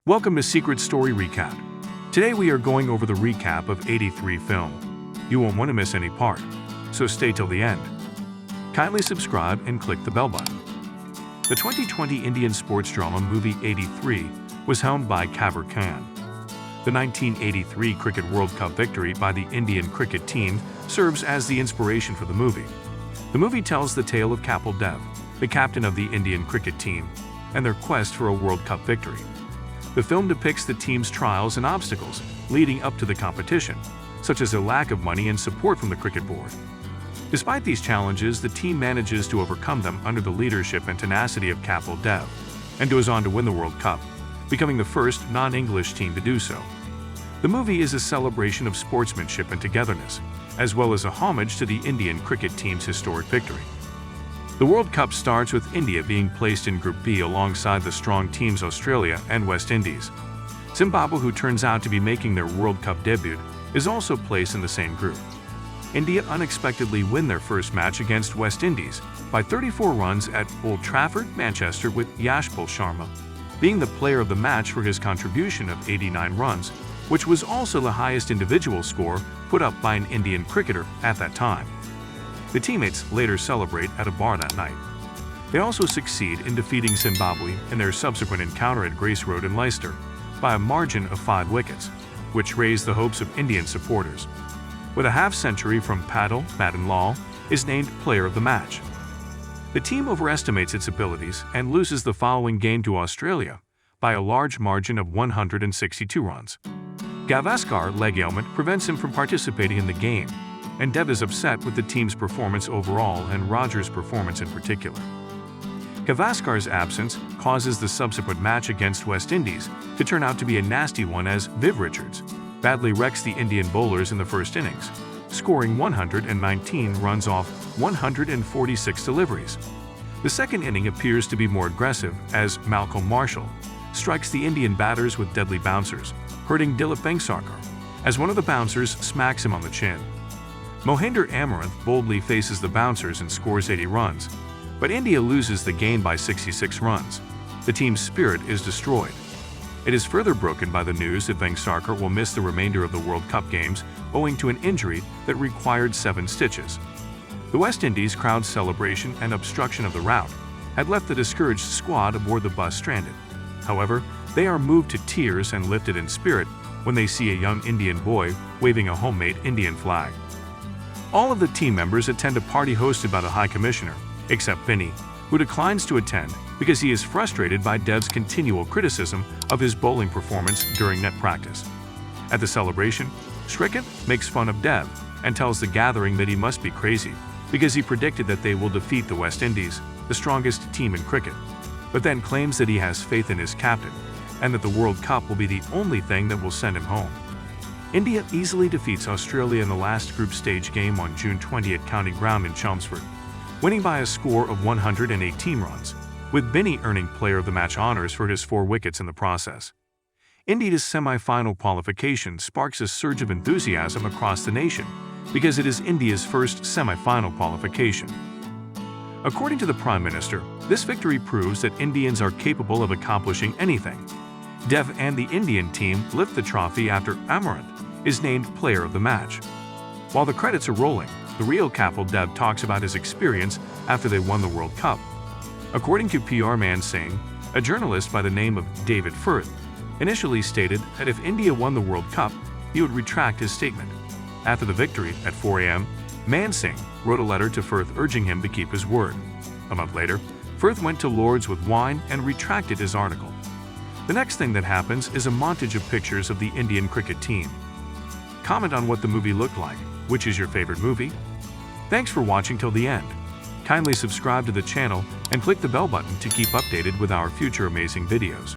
Welcome to Secret Story Recap. Today we are going over the recap of '83 film. You won't want to miss any part, so stay till the end. Kindly subscribe and click the bell button. The 2020 Indian sports drama movie '83 was helmed by Kabir. The 1983 Cricket World Cup victory by the Indian cricket team serves as the inspiration for the movie. The movie tells the tale of Kapil Dev, the captain of the Indian cricket team, and their quest for a World Cup victory. The film depicts the team's trials and obstacles leading up to the competition, such as a lack of money and support from the cricket board. Despite these challenges, the team manages to overcome them under the leadership and tenacity of Kapil Dev, and goes on to win the World Cup, becoming the first non-English team to do so. The movie is a celebration of sportsmanship and togetherness, as well as a homage to the Indian cricket team's historic victory. The World Cup starts with India being placed in Group B alongside the strong teams Australia and West Indies. Zimbabwe, who turns out to be making their World Cup debut, is also placed in the same group. India unexpectedly win their first match against West Indies by 34 runs at Old Trafford, Manchester, with Yashpal Sharma being the player of the match for his contribution of 89 runs, which was also the highest individual score put up by an Indian cricketer at that time. The teammates later celebrate at a bar that night. They also succeed in defeating Zimbabwe in their subsequent encounter at Grace Road in Leicester by a margin of 5 wickets, which raised the hopes of Indian supporters. With a half-century from Padel, Madan Lal is named player of the match. The team overestimates its abilities and loses the following game to Australia by a large margin of 162 runs. Gavaskar's leg ailment prevents him from participating in the game, and Dev is upset with the team's performance overall and Rogers' performance in particular. Gavaskar's absence causes the subsequent match against West Indies to turn out to be a nasty one, as Viv Richards badly wrecks the Indian bowlers in the first innings, scoring 119 runs off 146 deliveries. The second inning appears to be more aggressive, as Malcolm Marshall strikes the Indian batters with deadly bouncers, hurting Dilip Vengsarkar, as one of the bouncers smacks him on the chin. Mohinder Amaranth boldly faces the bouncers and scores 80 runs, but India loses the game by 66 runs. The team's spirit is destroyed. It is further broken by the news that Vengsarkar will miss the remainder of the World Cup games owing to an injury that required 7 stitches. The West Indies crowd's celebration and obstruction of the route had left the discouraged squad aboard the bus stranded. However, they are moved to tears and lifted in spirit when they see a young Indian boy waving a homemade Indian flag. All of the team members attend a party hosted by the High Commissioner, except Vinny, who declines to attend because he is frustrated by Dev's continual criticism of his bowling performance during net practice. At the celebration, Shrikant makes fun of Dev and tells the gathering that he must be crazy because he predicted that they will defeat the West Indies, the strongest team in cricket, but then claims that he has faith in his captain and that the World Cup will be the only thing that will send him home. India easily defeats Australia in the last group stage game on June 20 at County Ground in Chelmsford, winning by a score of 118 runs, with Binny earning player of the match honors for his 4 wickets in the process. India's semi-final qualification sparks a surge of enthusiasm across the nation because it is India's first semi-final qualification. According to the Prime Minister, this victory proves that Indians are capable of accomplishing anything. Dev and the Indian team lift the trophy after Amaranth is named player of the match. While the credits are rolling, the real Kapil Dev talks about his experience after they won the World Cup. According to PR Man Singh, a journalist by the name of David Firth initially stated that if India won the World Cup, he would retract his statement. After the victory, at 4 a.m., Man Singh wrote a letter to Firth urging him to keep his word. A month later, Firth went to Lord's with wine and retracted his article. The next thing that happens is a montage of pictures of the Indian cricket team. Comment on what the movie looked like. Which is your favorite movie? Thanks for watching till the end. Kindly subscribe to the channel and click the bell button to keep updated with our future amazing videos.